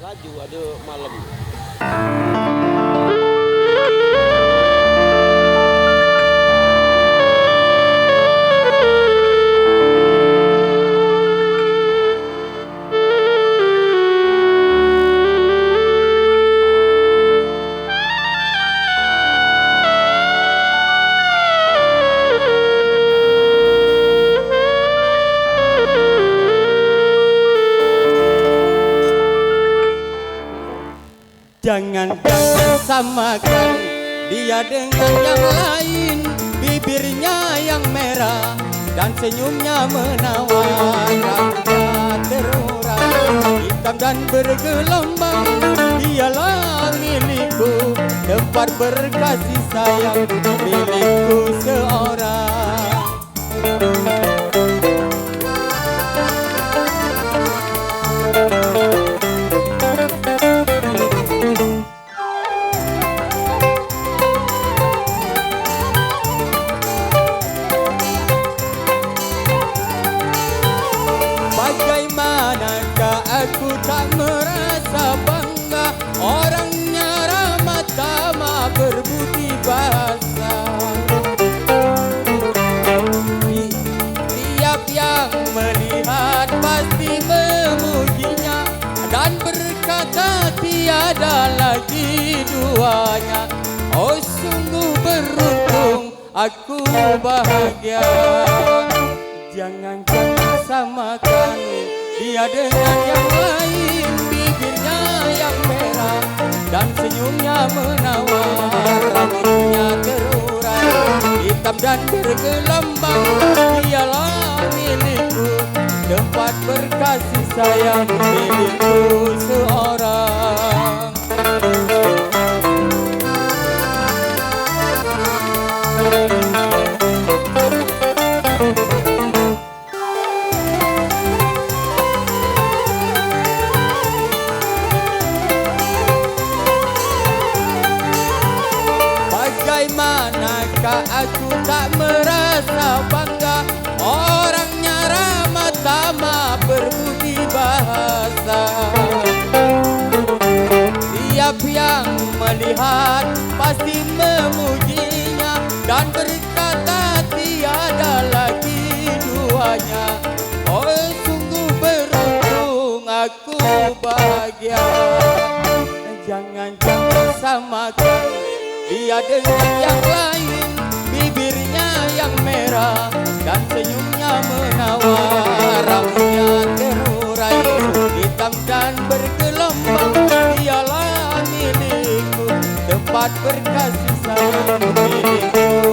Laju ada malam. Jangan samakan dia dengan yang lain. Bibirnya yang merah dan senyumnya menawar. Rambutnya terurai hitam dan bergelombang. Dialah milikku, tempat berkasih sayang, milikku seorang. Bagaimanakah aku tak merasa bangga, orangnya ramah tamah berbudi bahasa. Tiap yang melihat pasti memujinya dan berkata tiada lagi duanya. Oh sungguh beruntung, aku bahagia. Jangan samakan dia dengan yang lain. Bibirnya yang merah dan senyumnya menawar. Rambutnya terurai hitam dan bergelombang. Dialah milikku, tempat berkasih sayang, milikku seorang. Bagaimanakah aku tak merasa bangga, orangnya ramah tamah berbudi bahasa. Tiap yang melihat pasti memujinya dan berkata tiada lagi duanya. Oh sungguh beruntung, aku bahagia. Jangan samakan dia dengan yang lain. Bibirnya yang merah dan senyumnya menawar. Rambutnya terurai hitam dan bergelombang. Dialah milikku, tempat berkasih sayang, milikku